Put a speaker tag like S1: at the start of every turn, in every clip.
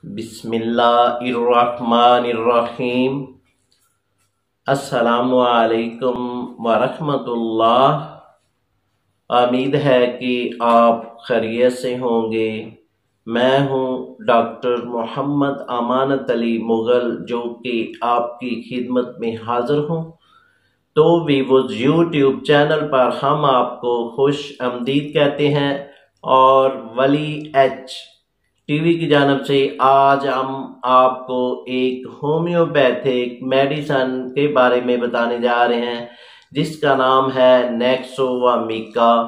S1: बिस्मिल्लाहिर्रहमानिर्रहीम। अस्सलामुअलैकुम वरहमतुल्लाह। उम्मीद है कि आप खैरियत से होंगे। मैं हूं डॉक्टर मोहम्मद अमानत अली मुग़ल, जो कि आपकी खिदमत में हाजिर हूं। तो वीवोज़ यूट्यूब चैनल पर हम आपको खुश आमदीद कहते हैं और वली एच टीवी की जानब से आज हम आपको एक होम्योपैथिक मेडिसन के बारे में बताने जा रहे हैं, जिसका नाम है नेक्सोवामिका।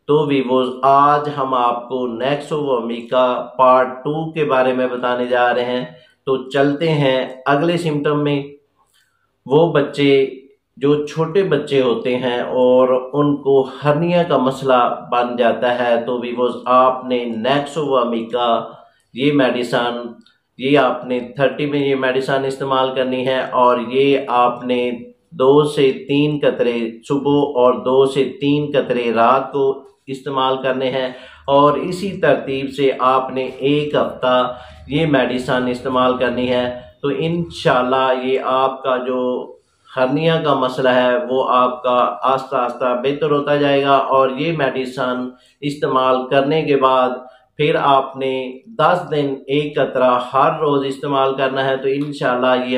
S1: तो वीवोज़ आज हम आपको नेक्सोवामिका पार्ट 2 के बारे में बताने जा रहे हैं। तो चलते हैं अगले सिम्टम में। वो बच्चे जो छोटे बच्चे होते हैं और उनको हर्निया का मसला बन जाता है, तो वीवोज़ आपने नेक्सोवामिका ये मेडिसन ये आपने 30 में ये मेडिसन इस्तेमाल करनी है और ये आपने 2 से 3 कतरे सुबह और 2 से 3 कतरे रात को इस्तेमाल करने हैं। और इसी तरतीब से आपने एक हफ्ता ये मेडिसन इस्तेमाल करनी है। तो इंशाल्लाह ये आपका जो हर्निया का मसला है वो आपका आस्ता आस्ता बेहतर होता जाएगा। और ये मेडिसन इस्तेमाल करने के बाद फिर आपने 10 दिन एक कतरा हर रोज इस्तेमाल करना है। तो इंशाल्लाह ये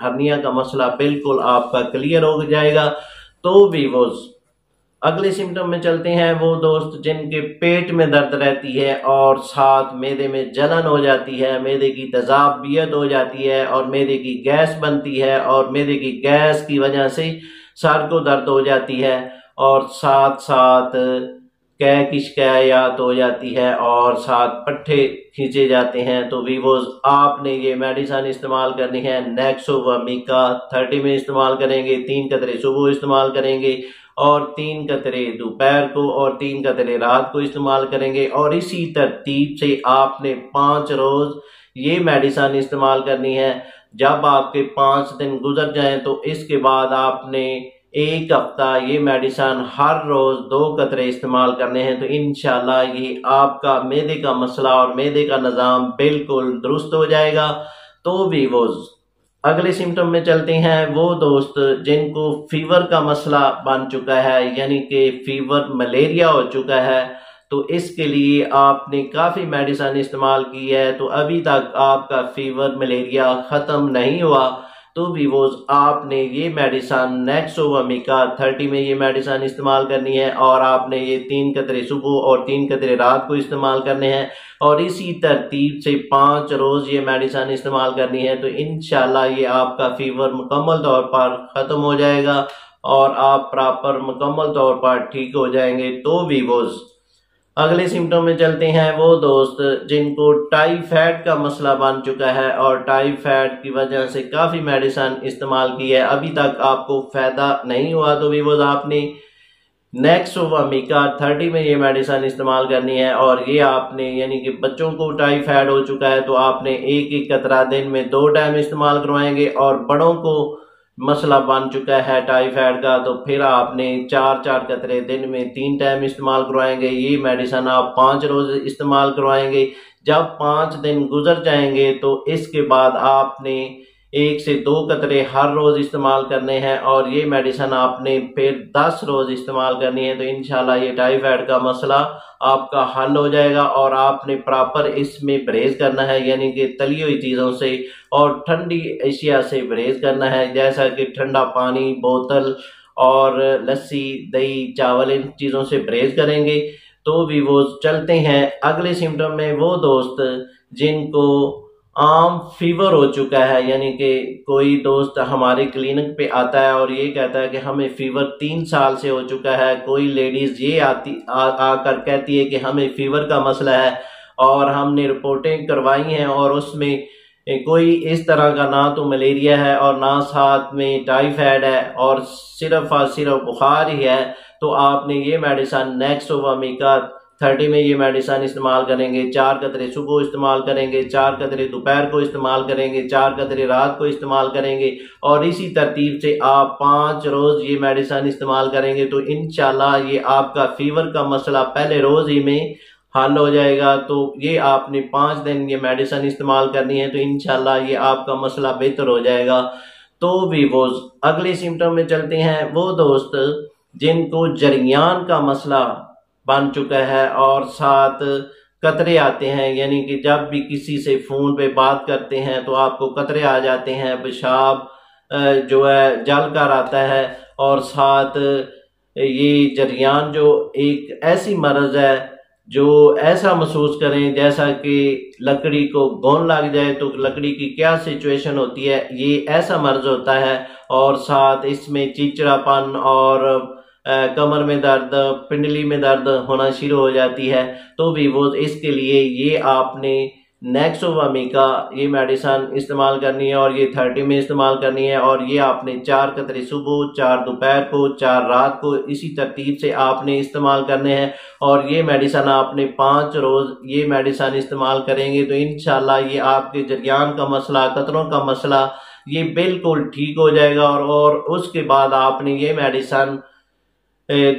S1: हर्निया का मसला बिल्कुल आपका क्लियर हो जाएगा। तो वीवोज़ अगले सिम्टम में चलते हैं। वो दोस्त जिनके पेट में दर्द रहती है और साथ मैदे में जलन हो जाती है, मैदे की तेजाबियत हो जाती है और मैदे की गैस बनती है और मैदे की गैस की वजह से सर को दर्द हो जाती है और साथ साथ कै की शिकायत हो जाती है और साथ पट्टे खींचे जाते हैं। तो वीवोज़ आपने ये मेडिसन इस्तेमाल करनी है नेक्सोवामिका। 30 में इस्तेमाल करेंगे, 3 कतरे सुबह इस्तेमाल करेंगे और 3 कतरे दोपहर को और 3 कतरे रात को इस्तेमाल करेंगे। और इसी तरतीब से आपने 5 रोज ये मेडिसन इस्तेमाल करनी है। जब आपके 5 दिन गुजर जाएं तो इसके बाद आपने एक हफ्ता ये मेडिसन हर रोज 2 कतरे इस्तेमाल करने हैं। तो इंशाल्लाह ये आपका मैदे का मसला और मैदे का निज़ाम बिल्कुल दुरुस्त हो जाएगा। तो वीवोज़ अगले सिम्टम में चलते हैं। वो दोस्त जिनको फीवर का मसला बन चुका है, यानी कि फीवर मलेरिया हो चुका है, तो इसके लिए आपने काफ़ी मेडिसन इस्तेमाल की है तो अभी तक आपका फीवर मलेरिया ख़त्म नहीं हुआ, तो वीवोज़ आपने ये मेडिसन नेक्सोवामिका 30 में ये मेडिसन इस्तेमाल करनी है और आपने ये 3 कतरे सुबह और 3 कतरे रात को इस्तेमाल करने हैं। और इसी तरतीब से 5 रोज ये मेडिसन इस्तेमाल करनी है। तो इंशाल्लाह ये आपका फीवर मुकम्मल तौर पर ख़त्म हो जाएगा और आप प्रॉपर मुकम्मल तौर पर ठीक हो जाएंगे। तो वीवोज़ अगले सिम्टम में चलते हैं। वो दोस्त जिनको टाइफाइड का मसला बन चुका है और टाइफाइड की वजह से काफ़ी मेडिसन इस्तेमाल की है, अभी तक आपको फ़ायदा नहीं हुआ, तो वीवोज़ आपने नेक्सोवामिका 30 में ये मेडिसन इस्तेमाल करनी है। और ये आपने यानी कि बच्चों को टाइफाइड हो चुका है तो आपने एक कतरा दिन में 2 टाइम इस्तेमाल करवाएंगे और बड़ों को मसला बन चुका है टाइफाइड का तो फिर आपने 4 कतरे दिन में 3 टाइम इस्तेमाल करवाएंगे। ये मेडिसन आप 5 रोज इस्तेमाल करवाएंगे। जब 5 दिन गुजर जाएंगे तो इसके बाद आपने 1 से 2 कतरे हर रोज इस्तेमाल करने हैं और ये मेडिसन आपने फिर 10 रोज इस्तेमाल करनी है। तो इंशाल्लाह ये टाइफाइड का मसला आपका हल हो जाएगा। और आपने प्रॉपर इसमें परहेज करना है, यानी कि तली हुई चीज़ों से और ठंडी अशिया से परहेज करना है, जैसा कि ठंडा पानी, बोतल और लस्सी, दही, चावल, इन चीज़ों से परहेज करेंगे। तो वीवोज़ चलते हैं अगले सिम्टम में। वो दोस्त जिनको आम फीवर हो चुका है, यानी कि कोई दोस्त हमारे क्लिनिक पे आता है और ये कहता है कि हमें फीवर 3 साल से हो चुका है। कोई लेडीज ये आकर कहती है कि हमें फीवर का मसला है और हमने रिपोर्टें करवाई हैं और उसमें कोई इस तरह का ना तो मलेरिया है और ना साथ में टाइफाइड है और सिर्फ बुखार ही है। तो आपने ये मेडिसन नेक्सोवामिका 30 में ये मेडिसन इस्तेमाल करेंगे। 4 कतरे सुबह इस्तेमाल करेंगे, 4 कतरे दोपहर को इस्तेमाल करेंगे, 4 कतरे रात को इस्तेमाल करेंगे और इसी तरतीब से आप 5 रोज ये मेडिसन इस्तेमाल करेंगे। तो इंशाल्लाह ये आपका फीवर का मसला पहले रोज ही में हल हो जाएगा। तो ये आपने 5 दिन ये मेडिसिन इस्तेमाल करनी है, तो इंशाल्लाह ये आपका मसला बेहतर हो जाएगा। तो वीवोज, अगले सिम्टम में चलते हैं। वो दोस्त जिनको जरियान का मसला बन चुका है और साथ कतरे आते हैं, यानी कि जब भी किसी से फोन पे बात करते हैं तो आपको कतरे आ जाते हैं, पेशाब जो है जल कर आता है, और साथ ये जरियान जो एक ऐसी मर्ज है जो ऐसा महसूस करें जैसा कि लकड़ी को घुन लग जाए, तो लकड़ी की क्या सिचुएशन होती है, ये ऐसा मर्ज होता है। और साथ इसमें चिड़चिड़ापन और कमर में दर्द, पिंडली में दर्द होना शुरू हो जाती है। तो भी वो इसके लिए ये आपने नेक्सोवामी का ये मेडिसिन इस्तेमाल करनी है, और ये 30 में इस्तेमाल करनी है। और ये आपने 4 कतरे सुबह, 4 दोपहर को, 4 रात को, इसी तरतीब से आपने इस्तेमाल करने हैं। और ये मेडिसिन आपने 5 रोज ये मेडिसिन इस्तेमाल करेंगे तो इंशाल्लाह ये आपके जरियान का मसला, कतरों का मसला ये बिल्कुल ठीक हो जाएगा। और उसके बाद आपने ये मेडिसिन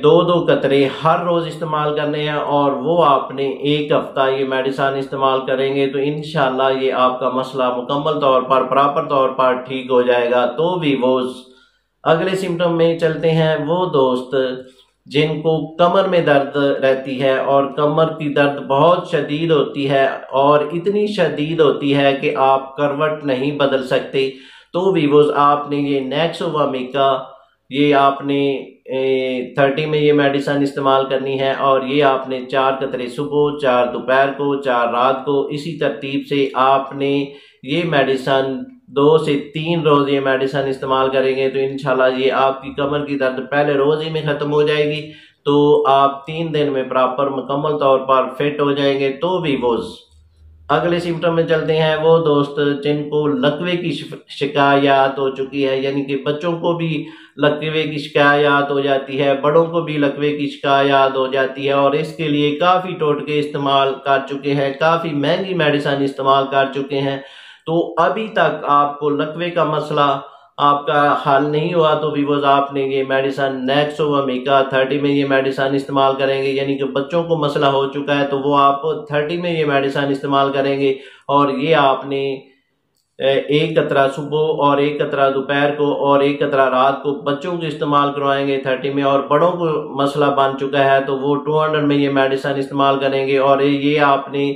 S1: 2-2 कतरे हर रोज इस्तेमाल करने हैं, और वो आपने 1 हफ्ता ये मेडिसिन इस्तेमाल करेंगे तो इंशाल्लाह ये आपका मसला मुकम्मल तौर पर, प्रॉपर तौर पर ठीक हो जाएगा। तो भी वो अगले सिम्टम में चलते हैं। वो दोस्त जिनको कमर में दर्द रहती है और कमर की दर्द बहुत शदीद होती है, और इतनी शदीद होती है कि आप करवट नहीं बदल सकते, तो भी वो आपने ये नेक्सोवामी का ये आपने 30 में ये मेडिसिन इस्तेमाल करनी है। और ये आपने 4 कतरे सुबह, 4 दोपहर को, 4 रात को, इसी तरतीब से आपने ये मेडिसिन 2 से 3 रोज ये मेडिसिन इस्तेमाल करेंगे तो इंशाल्लाह ये आपकी कमर की दर्द पहले रोज ही में खत्म हो जाएगी, तो आप 3 दिन में प्रॉपर मुकम्मल तौर पर फिट हो जाएंगे। तो भी वो अगले सिम्टम में चलते हैं। वो दोस्त जिनको लकवे की शिकायत हो चुकी है, यानी कि बच्चों को भी लकवे की शिकायत हो जाती है, बड़ों को भी लकवे की शिकायत हो जाती है, और इसके लिए काफ़ी टोटके इस्तेमाल कर चुके हैं, काफ़ी महंगी मेडिसिन इस्तेमाल कर चुके हैं, तो अभी तक आपको लकवे का मसला आपका हल नहीं हुआ, तो भी वो आपने ये मेडिसिन नेक्सोवामी का 30 में ये मेडिसिन इस्तेमाल करेंगे। यानी कि बच्चों को मसला हो चुका है तो वो आप 30 में ये मेडिसिन इस्तेमाल करेंगे, और ये आपने 1 कतरा सुबह और 1 कतरा दोपहर को और 1 कतरा रात को बच्चों को इस्तेमाल करवाएंगे 30 में। और बड़ों को मसला बन चुका है तो वो 200 में ये मेडिसिन इस्तेमाल करेंगे, और ये आपने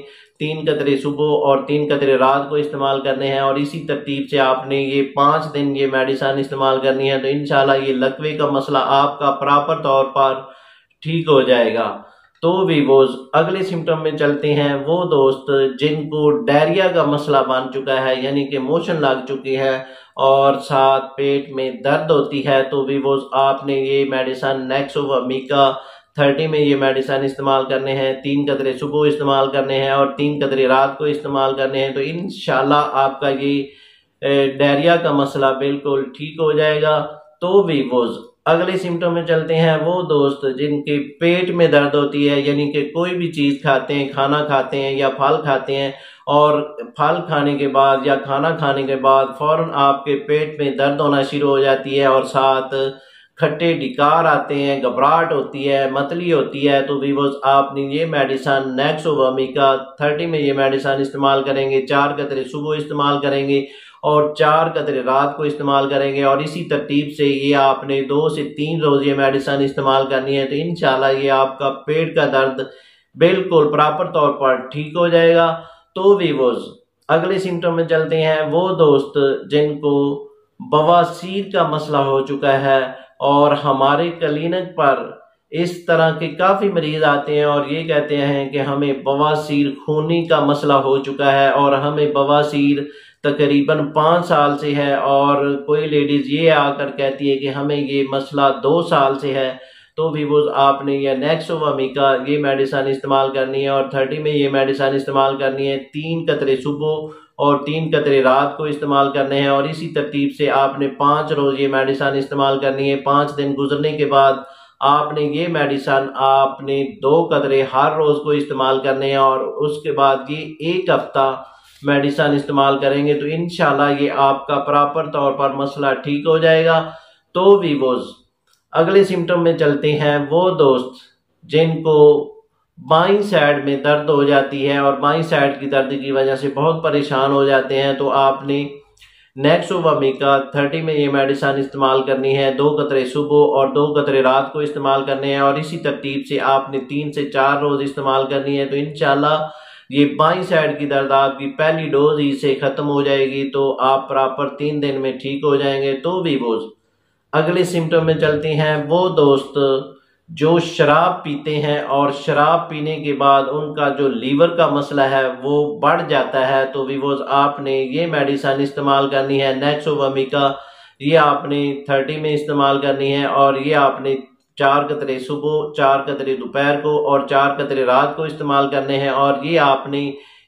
S1: 3 कतरे सुबह और 3 कतरे रात को इस्तेमाल करने हैं, और इसी तरतीब से आपने ये 5 दिन ये मेडिसिन इस्तेमाल करनी है, तो इंशाल्लाह ये लकवे का मसला आपका प्रॉपर तौर पर ठीक हो जाएगा। तो भी वो अगले सिम्टम में चलते हैं। वो दोस्त जिनको डायरिया का मसला बन चुका है, यानी कि मोशन लग चुकी है और साथ पेट में दर्द होती है, तो भी वो आपने ये मेडिसिन नेक्सोवामी का 30 में ये मेडिसिन इस्तेमाल करने हैं। 3 कतरे सुबह इस्तेमाल करने हैं और 3 कतरे रात को इस्तेमाल करने हैं, तो इंशाल्लाह आपका ये डायरिया का मसला बिल्कुल ठीक हो जाएगा। तो भी वो अगले सिम्टम में चलते हैं। वो दोस्त जिनके पेट में दर्द होती है, यानी कि कोई भी चीज़ खाते हैं, खाना खाते हैं या फल खाते हैं, और फल खाने के बाद या खाना खाने के बाद फौरन आपके पेट में दर्द होना शुरू हो जाती है, और साथ खट्टे डिकार आते हैं, घबराहट होती है, मतली होती है, तो भी वो आपने ये मेडिसिन नेक्सोवामी का 30 में ये मेडिसिन इस्तेमाल करेंगे। 4 कतरे सुबह इस्तेमाल करेंगे और 4 कतरे रात को इस्तेमाल करेंगे, और इसी तरतीब से ये आपने 2 से 3 रोज ये मेडिसिन इस्तेमाल करनी है, तो इंशाल्लाह ये आपका पेट का दर्द बिल्कुल प्रॉपर तौर पर ठीक हो जाएगा। तो भी वो अगले सिम्टम में चलते हैं। वो दोस्त जिनको बवासीर का मसला हो चुका है, और हमारे क्लिनिक पर इस तरह के काफ़ी मरीज आते हैं और ये कहते हैं कि हमें बवासीर, खूनी का मसला हो चुका है, और हमें बवासीर तकरीबन 5 साल से है, और कोई लेडीज़ ये आकर कहती है कि हमें ये मसला 2 साल से है, तो भी वो आपने ये नेक्सोवामी का ये मेडिसिन इस्तेमाल करनी है, और 30 में ये मेडिसिन इस्तेमाल करनी है। 3 कतरे सुबह और 3 कतरे रात को इस्तेमाल करने हैं, और इसी तरतीब से आपने 5 रोज ये मेडिसिन इस्तेमाल करनी है। 5 दिन गुजरने के बाद आपने ये मेडिसिन आपने 2 कतरे हर रोज को इस्तेमाल करने हैं, और उसके बाद ये 1 हफ्ता मेडिसिन इस्तेमाल करेंगे, तो इंशाल्लाह ये आपका प्रॉपर तौर पर मसला ठीक हो जाएगा। तो भी वो अगले सिम्टम में चलते हैं। वो दोस्त जिनको बाईं साइड में दर्द हो जाती है और बाईं साइड की दर्द की वजह से बहुत परेशान हो जाते हैं, तो आपने नेक्सोवामिका 30 में ये मेडिसिन इस्तेमाल करनी है। 2 कतरे सुबह और 2 कतरे रात को इस्तेमाल करने हैं और इसी तरतीब से आपने 3 से 4 रोज इस्तेमाल करनी है। तो इंशाल्लाह ये बाईं साइड की दर्द आपकी पहली डोज ही से खत्म हो जाएगी, तो आप प्रॉपर 3 दिन में ठीक हो जाएंगे। तो भी वो अगले सिम्टम में चलते हैं। वो दोस्त जो शराब पीते हैं और शराब पीने के बाद उनका जो लीवर का मसला है वो बढ़ जाता है, तो विवोज आपने ये मेडिसिन इस्तेमाल करनी है नेक्सोवामिका। ये आपने 30 में इस्तेमाल करनी है और ये आपने 4 कतरे सुबह, 4 कतरे दोपहर को और 4 कतरे रात को इस्तेमाल करने हैं और ये आपने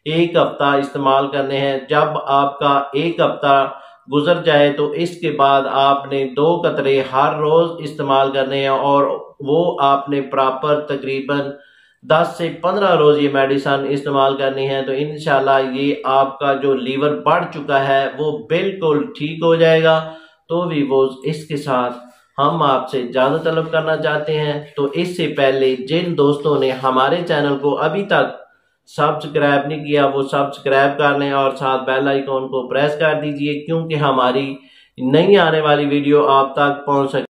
S1: 1 हफ्ता इस्तेमाल करने हैं। जब आपका 1 हफ्ता गुजर जाए तो इसके बाद आपने 2 कतरे हर रोज इस्तेमाल करने हैं और वो आपने प्रॉपर तकरीबन 10 से 15 रोज ये मेडिसिन इस्तेमाल करनी है। तो इंशाल्लाह ये आपका जो लीवर बढ़ चुका है वो बिल्कुल ठीक हो जाएगा। तो भी वो इसके साथ हम आपसे इजाजत तलब करना चाहते हैं। तो इससे पहले जिन दोस्तों ने हमारे चैनल को अभी तक सब्सक्राइब नहीं किया वो सब्सक्राइब कर लें और साथ बेल आइकॉन को प्रेस कर दीजिए, क्योंकि हमारी नई आने वाली वीडियो आप तक पहुंच सके।